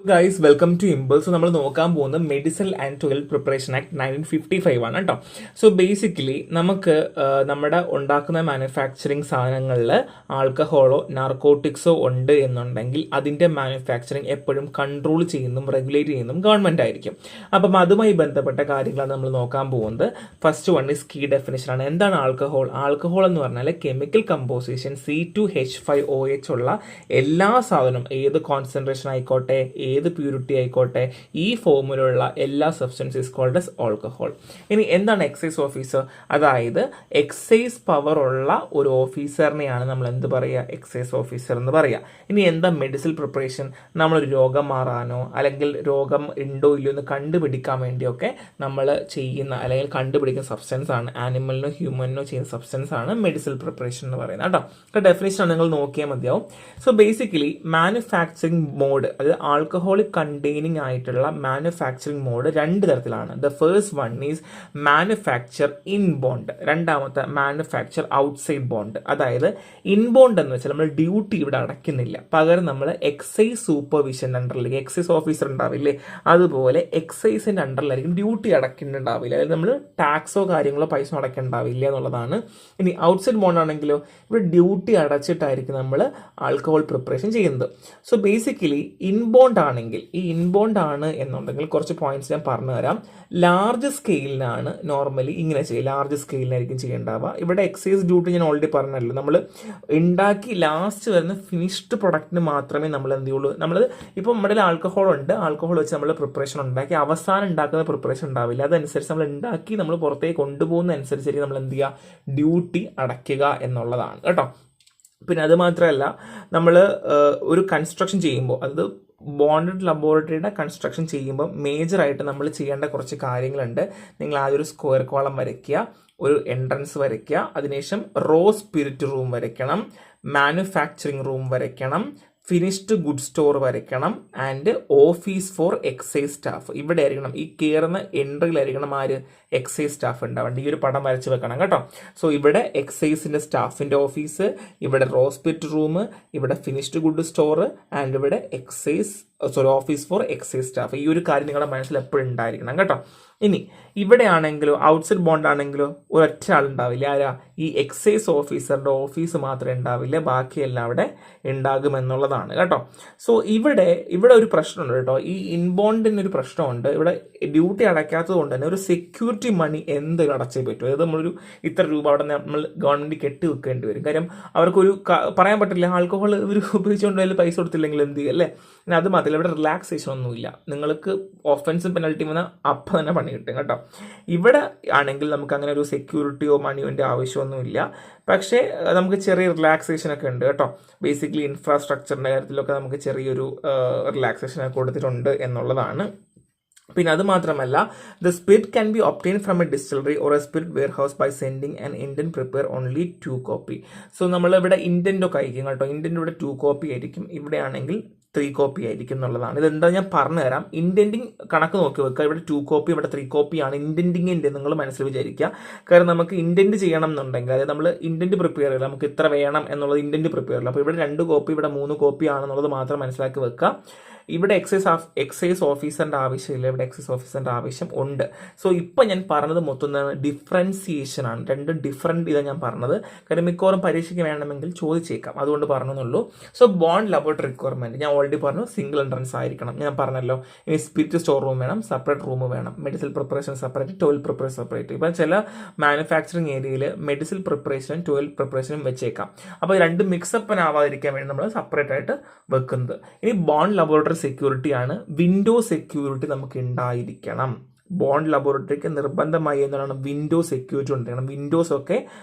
Guys welcome to Impulse. So നമ്മൾ നോക്കാൻ പോകുന്നത് medicinal and toilet preparation act 1955 ആണ് കേട്ടോ. സോ ബേസിക്കലി നമുക്ക് നമ്മുടെ ഉണ്ടാക്കുന്ന മാനുഫാക്ചറിങ് സാധനങ്ങളിൽ ആൽക്കഹോളോ നാർക്കോട്ടിക്സോ ഉണ്ട് എന്നുണ്ടെങ്കിൽ അതിൻ്റെ മാനുഫാക്ചറിങ് എപ്പോഴും കൺട്രോൾ ചെയ്യുന്നതും റെഗുലേറ്റ് ചെയ്യുന്നതും ഗവൺമെൻറ് ആയിരിക്കും. അപ്പം അതുമായി ബന്ധപ്പെട്ട കാര്യങ്ങളാണ് നമ്മൾ നോക്കാൻ പോകുന്നത്. First one is key definition ആണ്. എന്താണ് ആൽക്കഹോൾ? ആൽക്കഹോൾ എന്ന് പറഞ്ഞാൽ കെമിക്കൽ കമ്പോസിഷൻ C2H5OH ഉള്ള എല്ലാ സാധനവും, ഏത് കോൺസെൻട്രേഷൻ ആയിക്കോട്ടെ, ഏത് പ്യൂരിറ്റി ആയിക്കോട്ടെ, ഈ ഫോമിലുള്ള എല്ലാ substance is called as alcohol. ഇനി എന്താണ് എക്സൈസ് ഓഫീസർ? അതായത് എക്സൈസ് പവർ ഉള്ള ഒരു ഓഫീസറിനെയാണ് നമ്മൾ എന്ത് പറയുക? എക്സൈസ് ഓഫീസർ എന്ന് പറയുക. ഇനി എന്താ മെഡിസിനൽ പ്രിപ്പറേഷൻ? നമ്മളൊരു രോഗം മാറാനോ അല്ലെങ്കിൽ രോഗം ഉണ്ടോ ഇല്ലയോ എന്ന് കണ്ടുപിടിക്കാൻ വേണ്ടിയൊക്കെ നമ്മൾ ചെയ്യുന്ന അല്ലെങ്കിൽ കണ്ടുപിടിക്കുന്ന സബ്സ്റ്റൻസ് ആണ്, ആനിമലിനോ ഹ്യൂമനോ ചെയ്യുന്ന സബ്സ്റ്റൻസ് ആണ് മെഡിസിനൽ പ്രിപ്പറേഷൻ എന്ന് പറയുന്നത് കേട്ടോ. ഡെഫിനേഷൻ ആണ്, നിങ്ങൾ നോക്കിയാൽ മതിയാവും. സോ ബേസിക്കലി മാനുഫാക്ചറിങ് മോഡ്, അത് ആൽക്കഹോളിക് കണ്ടെയ്നിങ് ആയിട്ടുള്ള മാനുഫാക്ചറിങ് മോഡ് രണ്ട് തരത്തിലാണ്. The first one is manufacture in bond, രണ്ടാമത്തെ മാനുഫാക്ചർ ഔട്ട്സൈഡ് ബോണ്ട്. അതായത് ഇൻ ബോണ്ട് എന്ന് വെച്ചാൽ നമ്മൾ ഡ്യൂട്ടി ഇവിടെ അടയ്ക്കുന്നില്ല, പകരം നമ്മൾ എക്സൈസ് സൂപ്പർവിഷൻ്റെ അണ്ടറിലേക്ക്, എക്സൈസ് ഓഫീസർ ഉണ്ടാവില്ലേ, അതുപോലെ എക്സൈസിൻ്റെ അണ്ടറിലായിരിക്കും ഡ്യൂട്ടി അടയ്ക്കുന്നുണ്ടാവില്ല. അതായത് നമ്മൾ ടാക്സോ കാര്യങ്ങളോ പൈസ അടയ്ക്കുന്നുണ്ടാവില്ല എന്നുള്ളതാണ്. ഇനി ഔട്ട്സൈഡ് ബോണ്ട് ആണെങ്കിലോ ഇവിടെ ഡ്യൂട്ടി അടച്ചിട്ടായിരിക്കും നമ്മൾ ആൽക്കഹോൾ പ്രിപ്പറേഷൻ ചെയ്യുന്നത്. സോ ബേസിക്കലി ഇൻബോണ്ട് ആണെങ്കിൽ, ഈ ഇൻബോണ്ട് ആണ് എന്നുണ്ടെങ്കിൽ കുറച്ച് പോയിന്റ്സ് ഞാൻ പറഞ്ഞു തരാം. ലാർജ് സ്കെയിലിനാണ് നോർമലി ഇങ്ങനെ ചെയ്യുക, ലാർജ് സ്കെയിലിനായിരിക്കും ചെയ്യേണ്ടാവുക. ഇവിടെ എക്സൈസ് ഡ്യൂട്ടി ഞാൻ ഓൾറെഡി പറഞ്ഞല്ലോ, നമ്മൾ ഉണ്ടാക്കി ലാസ്റ്റ് വരുന്ന ഫിനിഷ്ഡ് പ്രൊഡക്റ്റിന് മാത്രമേ നമ്മൾ എന്ത് ചെയ്യുള്ളൂ. നമ്മൾ ഇപ്പോൾ നമ്മുടെ ആൽക്കഹോൾ ഉണ്ട്, ആൽക്കഹോൾ വെച്ച് നമ്മൾ പ്രിപ്പറേഷൻ ഉണ്ടാക്കി അവസാനം ഉണ്ടാക്കുന്ന പ്രിപ്പറേഷൻ ഉണ്ടാവില്ല. അതനുസരിച്ച് നമ്മൾ ഉണ്ടാക്കി നമ്മൾ പുറത്തേക്ക് കൊണ്ടുപോകുന്ന അനുസരിച്ച് നമ്മൾ എന്ത് ചെയ്യുക? ഡ്യൂട്ടി അടയ്ക്കുക എന്നുള്ളതാണ് കേട്ടോ. പിന്നെ അത് മാത്രമല്ല, നമ്മൾ ഒരു കൺസ്ട്രക്ഷൻ ചെയ്യുമ്പോൾ, അത് ബോണ്ടഡ് ലബോറട്ടറിയുടെ കൺസ്ട്രക്ഷൻ ചെയ്യുമ്പോൾ മേജറായിട്ട് നമ്മൾ ചെയ്യേണ്ട കുറച്ച് കാര്യങ്ങളുണ്ട്. നിങ്ങൾ ആദ്യം ഒരു സ്ക്വയർ കോളം വരയ്ക്കുക, ഒരു എൻട്രൻസ് വരയ്ക്കുക, അതിനുശേഷം റോ സ്പിരിറ്റ് റൂം വരയ്ക്കണം, മാനുഫാക്ചറിങ് റൂം വരയ്ക്കണം, ഫിനിഷ്ഡ് ഗുഡ് സ്റ്റോർ വരയ്ക്കണം, and office for excise staff. ഇവിടെ ആയിരിക്കണം, ഈ കയറുന്ന എൻട്രിയിലായിരിക്കണം ആര്? എക്സൈസ് സ്റ്റാഫ് ഉണ്ടാവേണ്ട. ഈ ഒരു പടം വരച്ച് വെക്കണം കേട്ടോ. സോ ഇവിടെ എക്സൈസിൻ്റെ സ്റ്റാഫിൻ്റെ ഓഫീസ്, ഇവിടെ റോസ്പിറ്റ് റൂം, ഇവിടെ ഫിനിഷ്ഡ് ഗുഡ് സ്റ്റോർ, ആൻഡ് ഇവിടെ ഓഫീസ് ഫോർ എക്സൈസ് സ്റ്റാഫ്. ഈ ഒരു കാര്യം നിങ്ങളുടെ മനസ്സിൽ എപ്പോഴും ഉണ്ടായിരിക്കണം കേട്ടോ. ഇനി ഇവിടെ ആണെങ്കിലോ ഔട്ട്സൈഡ് ബോണ്ട് ആണെങ്കിലോ ഒരൊറ്റ ആളുണ്ടാവില്ല. ആരാ? ഈ എക്സൈസ് ഓഫീസറുടെ ഓഫീസ് മാത്രമേ ഉണ്ടാവില്ല, ബാക്കിയെല്ലാം അവിടെ ഉണ്ടാകുമെന്നുള്ളതാണ് കേട്ടോ. സോ ഇവിടെ ഒരു പ്രശ്നമുണ്ട് കേട്ടോ. ഈ ഇൻബോണ്ടിന് ഒരു പ്രശ്നമുണ്ട്. ഇവിടെ ഡ്യൂട്ടി അടയ്ക്കാത്തത് കൊണ്ട് തന്നെ ഒരു സെക്യൂരിറ്റി മണി എന്തെങ്കിലും അടച്ചേ പറ്റും. അതായത് നമ്മളൊരു ഇത്ര രൂപ അവിടെ നമ്മൾ ഗവൺമെന്റ് കെട്ടി വെക്കേണ്ടി വരും. കാര്യം അവർക്കൊരു പറയാൻ പറ്റില്ല, ആൽക്കഹോൾ ഇവർ ഉപയോഗിച്ചുകൊണ്ട് അതിൽ പൈസ കൊടുത്തില്ലെങ്കിൽ എന്ത് ചെയ്യും അല്ലേ. പിന്നെ അത് മാത്രമല്ല, ഇവിടെ റിലാക്സേഷൻ ഒന്നുമില്ല. നിങ്ങൾക്ക് ഒഫൻസും പെനൽറ്റി വന്നാൽ അപ്പം തന്നെ പണി കിട്ടും കേട്ടോ. ഇവിടെ ആണെങ്കിൽ നമുക്ക് അങ്ങനെ ഒരു സെക്യൂരിറ്റിയോ മണിയോൻ്റെ ആവശ്യമൊന്നുമില്ല. പക്ഷേ നമുക്ക് ചെറിയ റിലാക്സേഷൻ ഒക്കെ ഉണ്ട് കേട്ടോ. ബേസിക്കലി ഇൻഫ്രാസ്ട്രക്ചറിൻ്റെ കാര്യത്തിലൊക്കെ നമുക്ക് ചെറിയൊരു റിലാക്സേഷൻ ഒക്കെ കൊടുത്തിട്ടുണ്ട് എന്നുള്ളതാണ്. പിന്നെ അത് മാത്രമല്ല, the spirit can be obtain from a distillery or a spirit warehouse by sending an indent prepare only 2 copy. So നമ്മൾ ഇവിടെ ഇന്ത്യൻ്റെ ഒക്കെ അയക്കും കേട്ടോ. ഇന്ത്യൻ്റെ ഇവിടെ 2 കോപ്പി ആയിരിക്കും, ഇവിടെ ആണെങ്കിൽ 3 കോപ്പി ആയിരിക്കും എന്നുള്ളതാണ്. ഇതെന്താ ഞാൻ പറഞ്ഞു തരാം. ഇന്റൻഡിങ് കണക്ക് നോക്കി വെക്കുക. ഇവിടെ 2 കോപ്പി, ഇവിടെ 3 കോപ്പിയാണ് ഇന്റൻഡിങ്ങിൻ്റെ നിങ്ങൾ മനസ്സിൽ വിചാരിക്കുക. കാരണം നമുക്ക് ഇന്റൻഡ് ചെയ്യണം എന്നുണ്ടെങ്കിൽ, അതായത് നമ്മൾ ഇന്റൻഡ് പ്രിപ്പയർ ചെയ്യില്ല, നമുക്ക് ഇത്ര വേണം എന്നുള്ളത് ഇന്റൻഡ് പ്രിപ്പയർ ചെയ്യില്ല. അപ്പോൾ ഇവിടെ 2 കോപ്പി, ഇവിടെ 3 കോപ്പി ആണെന്നുള്ളത് മാത്രം മനസ്സിലാക്കി വെക്കുക. ഇവിടെ എക്സൈസ് ഓഫീസറിൻ്റെ ആവശ്യമില്ല, ഇവിടെ എക്സൈസ് ഓഫീസറിൻ്റെ ആവശ്യം ഉണ്ട്. സോ ഇപ്പം ഞാൻ പറഞ്ഞത് മൊത്തം ഡിഫറൻസിയേഷൻ ആണ്. രണ്ട് ഡിഫറൻറ്റ് ഇതാണ് ഞാൻ പറഞ്ഞത്. കാര്യം മിക്കവാറും പരീക്ഷയ്ക്ക് വേണമെങ്കിൽ ചോദിച്ചേക്കാം, അതുകൊണ്ട് പറഞ്ഞെന്നുള്ളൂ. സോ ബോണ്ട് ലബോറട്ടറി റിക്വയർമെൻറ്റ് ഞാൻ ഓൾറെഡി പറഞ്ഞു, സിംഗിൾ എൻട്രൻസ് ആയിരിക്കണം, ഞാൻ പറഞ്ഞല്ലോ. ഇനി സ്പിരിറ്റ് സ്റ്റോർ റൂം വേണം, സെപ്പറേറ്റ് റൂം വേണം, medicinal preparation separate, toilet preparation separate. ഇപ്പം ചില മാനുഫാക്ചറിങ് ഏരിയയിൽ മെഡിസിനൽ പ്രിപ്പറേഷനും ടോയ്ലറ്റ് പ്രിപ്പറേഷനും വെച്ചേക്കാം. അപ്പോൾ രണ്ട് മിക്സപ്പ് ആവാതിരിക്കാൻ വേണ്ടി നമ്മൾ സെപ്പറേറ്റ് ആയിട്ട് വെക്കുന്നത്. ഇനി ബോണ്ട് ലബോറട്ടറി സെക്യൂരിറ്റി ആണ്. വിൻഡോ സെക്യൂരിറ്റി നമുക്ക് ഉണ്ടായിരിക്കണം. ബോണ്ട് ലബോറട്ടറിക്ക് നിർബന്ധമായി എന്താണ്? വിൻഡോ സെക്യൂരിറ്റി ഉണ്ടായിരിക്കണം. വിൻഡോസ് ഒക്കെ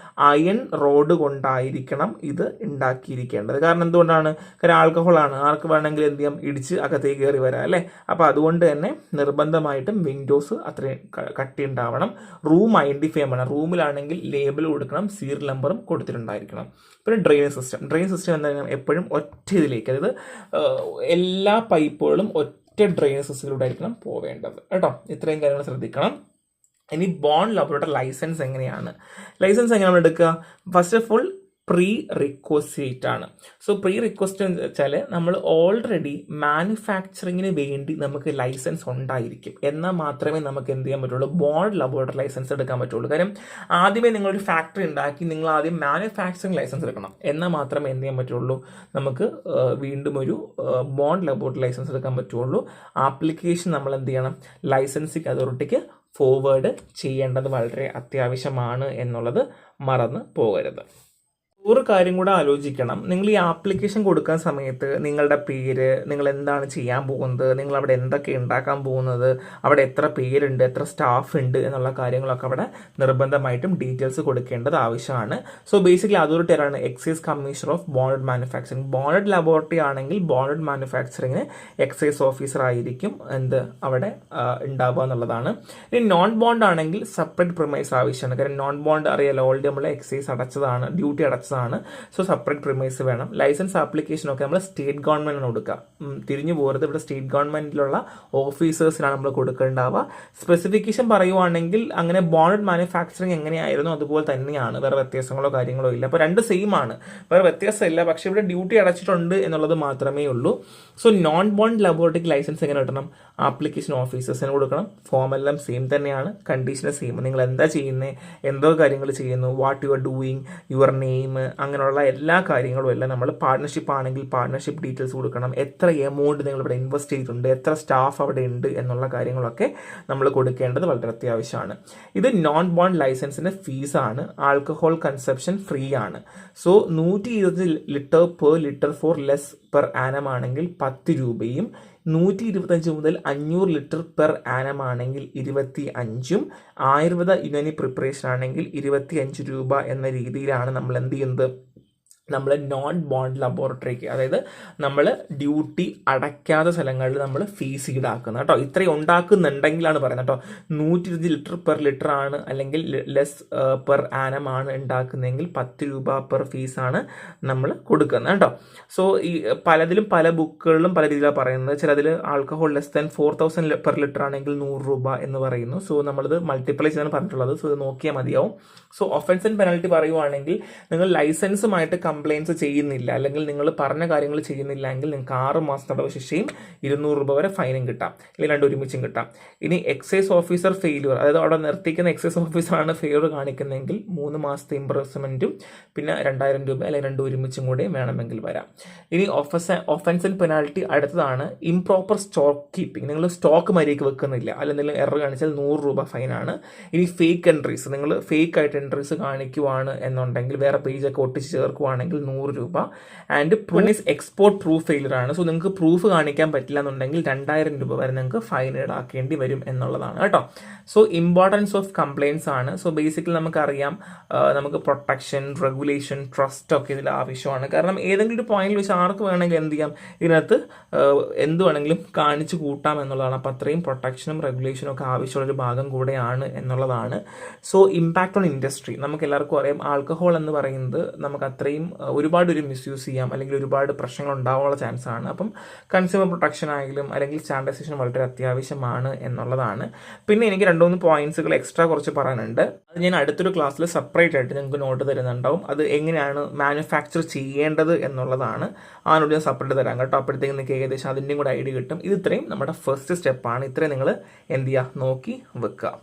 അയൺ റോഡ് കൊണ്ടായിരിക്കണം ഇത് ഉണ്ടാക്കിയിരിക്കേണ്ടത്. കാരണം എന്തുകൊണ്ടാണ്? കാരണം ആൽക്കഹോൾ ആണ്, ആർക്ക് വേണമെങ്കിൽ എന്ത് ചെയ്യാം? ഇടിച്ച് അകത്തേക്ക് കയറി വരാം അല്ലേ. അപ്പോൾ അതുകൊണ്ട് തന്നെ നിർബന്ധമായിട്ടും വിൻഡോസ് അത്രയും കട്ടി ഉണ്ടാവണം. റൂം ഐഡന്റിഫൈ ചെയ്യണം. റൂമിലാണെങ്കിൽ ലേബൽ കൊടുക്കണം, സീരിയൽ നമ്പറും കൊടുത്തിട്ടുണ്ടായിരിക്കണം. പിന്നെ ഡ്രെയിനേജ് സിസ്റ്റം എന്തായാലും എപ്പോഴും ഒറ്റ ഇതിലേക്ക്, അതായത് എല്ലാ പൈപ്പുകളും ഒറ്റ ഡ്രെയിനേജ് സിസ്റ്റത്തിലൂടെ ആയിരിക്കണം പോവേണ്ടത് കേട്ടോ. ഇത്രയും കാര്യങ്ങൾ ശ്രദ്ധിക്കണം. ഇനി ബോണ്ട് ലബോറട്ടറി ലൈസൻസ് എങ്ങനെയാണ് നമ്മൾ എടുക്കുക? First of all pre requisite ആണ്. സോ പ്രീ റിക്വസ്റ്റ് എന്ന് വെച്ചാൽ നമ്മൾ ഓൾറെഡി മാനുഫാക്ചറിങ്ങിന് വേണ്ടി നമുക്ക് ലൈസൻസ് ഉണ്ടായിരിക്കും, എന്നാൽ മാത്രമേ നമുക്ക് എന്ത് ചെയ്യാൻ പറ്റുള്ളൂ, ബോണ്ട് ലബോറട്ടറി ലൈസൻസ് എടുക്കാൻ പറ്റുള്ളൂ. കാര്യം ആദ്യമേ നിങ്ങളൊരു ഫാക്ടറി ഉണ്ടാക്കി നിങ്ങൾ ആദ്യം മാനുഫാക്ചറിങ് ലൈസൻസ് എടുക്കണം, എന്നാൽ മാത്രമേ എന്ത് ചെയ്യാൻ പറ്റുള്ളൂ, നമുക്ക് വീണ്ടും ഒരു ബോണ്ട് ലബോറട്ടറി ലൈസൻസ് എടുക്കാൻ പറ്റുള്ളൂ. ആപ്ലിക്കേഷൻ നമ്മൾ എന്ത് ചെയ്യണം, ലൈസൻസിങ് അതോറിറ്റിക്ക് ഫോർവേഡ് ചെയ്യേണ്ടത് വളരെ അത്യാവശ്യമാണ് എന്നുള്ളത് മറന്ന് പോകരുത്. ഒരു കാര്യം കൂടെ ആലോചിക്കണം, നിങ്ങൾ ഈ ആപ്ലിക്കേഷൻ കൊടുക്കുന്ന സമയത്ത് നിങ്ങളുടെ പേര്, നിങ്ങൾ എന്താണ് ചെയ്യാൻ പോകുന്നത്, നിങ്ങൾ അവിടെ എന്തൊക്കെ ഉണ്ടാക്കാൻ പോകുന്നത്, അവിടെ എത്ര പേരുണ്ട്, എത്ര സ്റ്റാഫ് ഉണ്ട് എന്നുള്ള കാര്യങ്ങളൊക്കെ അവിടെ നിർബന്ധമായിട്ടും ഡീറ്റെയിൽസ് കൊടുക്കേണ്ടത് ആവശ്യമാണ്. സോ ബേസിക്കലി അതോറിറ്റി ആരാണ്, excise commissioner of bonded manufacturing. Bonded laboratory ആണെങ്കിൽ ബോണ്ടഡ് മാനുഫാക്ചറിങ്ങിന് എക്സൈസ് ഓഫീസർ ആയിരിക്കും അവിടെ ഉണ്ടാവുക എന്നുള്ളതാണ്. ഇനി നോൺ ബോണ്ട് ആണെങ്കിൽ സെപ്പറേറ്റ് പ്രിമൈസ് ആവശ്യമാണ്. കാരണം നോൺ ബോണ്ട് അറിയാലോ, ഓൾറെഡി നമ്മൾ എക്സൈസ് അടച്ചതാണ്, ഡ്യൂട്ടി അടച്ചതാണ്. സോ സെപ്പറേറ്റ് പ്രിമൈസ് വേണം. ലൈസൻസ് ആപ്ലിക്കേഷൻ ഒക്കെ നമ്മൾ സ്റ്റേറ്റ് ഗവൺമെന്റിനാണ് കൊടുക്കുക. തിരിഞ്ഞു പോകരുത്, ഇവിടെ സ്റ്റേറ്റ് ഗവൺമെന്റിലുള്ള ഓഫീസേഴ്സിനാണ് നമ്മൾ കൊടുക്കേണ്ടാവുക. സ്പെസിഫിക്കേഷൻ പറയുവാണെങ്കിൽ അങ്ങനെ ബോണ്ടഡ് മാനുഫാക്ചറിങ് എങ്ങനെയായിരുന്നു അതുപോലെ തന്നെയാണ്, വേറെ വ്യത്യാസങ്ങളോ കാര്യങ്ങളോ ഇല്ല. അപ്പോൾ രണ്ട് സെയിം ആണ്, വേറെ വ്യത്യാസമില്ല. പക്ഷേ ഇവിടെ ഡ്യൂട്ടി അടച്ചിട്ടുണ്ട് എന്നുള്ളത് മാത്രമേ ഉള്ളൂ. So non bond laboratory licence എങ്ങനെ കിട്ടണം, ആപ്ലിക്കേഷൻ ഓഫീസേഴ്സിന് കൊടുക്കണം. ഫോം എല്ലാം സെയിം തന്നെയാണ്, കണ്ടീഷൻ സെയിം. നിങ്ങൾ എന്താ ചെയ്യുന്നത്, എന്തോ കാര്യങ്ങൾ ചെയ്യുന്നു, what you are doing, your name, അങ്ങനെയുള്ള എല്ലാ കാര്യങ്ങളും എല്ലാം നമ്മൾ പാർട്ണർഷിപ്പ് ആണെങ്കിൽ പാർട്ണർഷിപ്പ് ഡീറ്റെയിൽസ് കൊടുക്കണം. എത്ര എമൗണ്ട് നിങ്ങൾ ഇവിടെ ഇൻവെസ്റ്റ് ചെയ്തിട്ടുണ്ട്, എത്ര സ്റ്റാഫ് അവിടെ ഉണ്ട് എന്നുള്ള കാര്യങ്ങളൊക്കെ നമ്മൾ കൊടുക്കേണ്ടത് വളരെ അത്യാവശ്യമാണ്. ഇത് നോൺ ബോണ്ട് ലൈസൻസിന്റെ ഫീസാണ്. ആൽക്കഹോൾ കൺസപ്ഷൻ ഫ്രീ ആണ്. So 120 litre per litre for less per annum ആണെങ്കിൽ 10 രൂപയും 125 മുതൽ 500 ലിറ്റർ പെർ ആനം ആണെങ്കിൽ 25ഉം ആയുർവേദ യുനാനി പ്രിപ്പറേഷൻ ആണെങ്കിൽ 25 രൂപ എന്ന രീതിയിലാണ് നമ്മൾ എന്ത് ചെയ്യുന്നത്, നമ്മൾ നോൺ ബോണ്ട് ലബോറട്ടറിക്ക്, അതായത് നമ്മൾ ഡ്യൂട്ടി അടയ്ക്കാത്ത സ്ഥലങ്ങളിൽ നമ്മൾ ഫീസ് ഈടാക്കുന്നത് കേട്ടോ. ഇത്രയും ഉണ്ടാക്കുന്നുണ്ടെങ്കിലാണ് പറയുന്നത് കേട്ടോ. 120 ലിറ്റർ പെർ ലിറ്റർ ആണ് അല്ലെങ്കിൽ ലെസ് പെർ ആനം ആണ് ഉണ്ടാക്കുന്നതെങ്കിൽ 10 രൂപ പെർ ഫീസാണ് നമ്മൾ കൊടുക്കുന്നത് കേട്ടോ. സോ ഈ പലതിലും പല ബുക്കുകളിലും പല രീതിയിലാണ് പറയുന്നത്. ചിലതിൽ alcohol less than 4000 per litre ആണെങ്കിൽ 100 രൂപ എന്ന് പറയുന്നു. സോ നമ്മളിത് മൾട്ടിപ്ലൈ ചെയ്താണ് പറഞ്ഞിട്ടുള്ളത്. സോ ഇത് നോക്കിയാൽ മതിയാവും. സോ ഒഫൻസ് ആൻഡ് പെനാൽറ്റി പറയുവാണെങ്കിൽ നിങ്ങൾ ലൈസൻസുമായിട്ട് കംപ്ലയിൻസ് ചെയ്യുന്നില്ല, അല്ലെങ്കിൽ നിങ്ങൾ പറഞ്ഞ കാര്യങ്ങൾ ചെയ്യുന്നില്ല എങ്കിൽ നിങ്ങൾക്ക് 6 മാസം തടവ് ശിക്ഷയും 200 രൂപ വരെ ഫൈനും കിട്ടാം, അല്ലെങ്കിൽ രണ്ടും ഒരുമിച്ചും കിട്ടാം. ഇനി എക്സൈസ് ഓഫീസർ ഫെയിലിയർ, അതായത് അവിടെ നിർത്തിക്കുന്ന എക്സൈസ് ഓഫീസറാണ് ഫെയിലിയർ കാണിക്കുന്നതെങ്കിൽ 3 മാസത്തെ ഇംപ്രസ്മെന്റും പിന്നെ 2000 രൂപ അല്ലെങ്കിൽ രണ്ടും ഒരുമിച്ചും കൂടെ വേണമെങ്കിൽ വരാം. ഇനി ഒഫൻസ് ആൻഡ് പെനാൽറ്റി അടുത്തതാണ് ഇംപ്രോപ്പർ സ്റ്റോക്ക് കീപ്പിംഗ്. നിങ്ങൾ സ്റ്റോക്ക് മര്യാദയ്ക്ക് വെക്കുന്നില്ല, അല്ലെങ്കിൽ എറർ കാണിച്ചാൽ 100 രൂപ ഫൈനാണ്. ഇനി ഫേക്ക് എൻട്രീസ്, നിങ്ങൾ ഫേക്ക് ആയിട്ട് എൻട്രീസ് കാണിക്കുവാണ് എന്നുണ്ടെങ്കിൽ, വേറെ പേജൊക്കെ ഒട്ടിച്ച് ചേർക്കുവാണെങ്കിൽ 100 രൂപ. And proof export proof failure ആണ്. സോ നിങ്ങൾക്ക് പ്രൂഫ് കാണിക്കാൻ പറ്റില്ല എന്നുണ്ടെങ്കിൽ 2000 രൂപ വരെ നിങ്ങൾക്ക് ഫൈൻ ഈടാക്കേണ്ടി വരും എന്നുള്ളതാണ് കേട്ടോ. സോ ഇമ്പോർട്ടൻസ് ഓഫ് കംപ്ലയിൻസ് ആണ്. സോ ബേസിക്കലി നമുക്കറിയാം, നമുക്ക് പ്രൊട്ടക്ഷൻ, റെഗുലേഷൻ, ട്രസ്റ്റ് ഒക്കെ ഇതിൽ ആവശ്യമാണ്. കാരണം ഏതെങ്കിലും ഒരു പോയിന്റിൽ വെച്ച് ആർക്ക് വേണമെങ്കിൽ എന്ത് ചെയ്യാം, ഇതിനകത്ത് എന്ത് വേണമെങ്കിലും കാണിച്ചു കൂട്ടാം എന്നുള്ളതാണ്. അപ്പോൾ അത്രയും പ്രൊട്ടക്ഷനും റെഗുലേഷനും ഒക്കെ ആവശ്യമുള്ളൊരു ഭാഗം കൂടെയാണ് എന്നുള്ളതാണ്. സോ ഇമ്പാക്ട് ഓൺ ഇൻഡസ്ട്രി, നമുക്ക് എല്ലാവർക്കും അറിയാം ആൽക്കഹോൾ എന്ന് പറയുന്നത് നമുക്ക് അത്രയും ഒരുപാട് ഒരു മിസ്യൂസ് ചെയ്യാം, അല്ലെങ്കിൽ ഒരുപാട് പ്രശ്നങ്ങൾ ഉണ്ടാവാനുള്ള ചാൻസ് ആണ്. അപ്പം കൺസ്യൂമർ പ്രൊട്ടക്ഷൻ ആയാലും അല്ലെങ്കിൽ സ്റ്റാൻഡർഡൈസേഷൻ വളരെ അത്യാവശ്യമാണ് എന്നുള്ളതാണ്. പിന്നെ എനിക്ക് 2-3 പോയിന്റ്സുകൾ എക്സ്ട്രാ കുറച്ച് പറയാനുണ്ട്. അത് ഞാൻ അടുത്തൊരു ക്ലാസ്സിൽ സെപ്പറേറ്റ് ആയിട്ട് നിങ്ങൾക്ക് നോട്ട് തരുന്നുണ്ടാവും. അത് എങ്ങനെയാണ് മാനുഫാക്ചർ ചെയ്യേണ്ടത് എന്നുള്ളതാണ്. ആ നോട്ട് ഞാൻ സെപ്പറേറ്റ് തരാം കേട്ടോ. അപ്പോഴത്തേക്ക് നിങ്ങൾക്ക് ഏകദേശം അതിൻ്റെയും കൂടെ ഐഡിയ കിട്ടും. ഇത് ഇത്രയും നമ്മുടെ ഫസ്റ്റ് സ്റ്റെപ്പാണ്. ഇത്രയും നിങ്ങൾ എന്ത് ചെയ്യുക, നോക്കി വെക്കുക.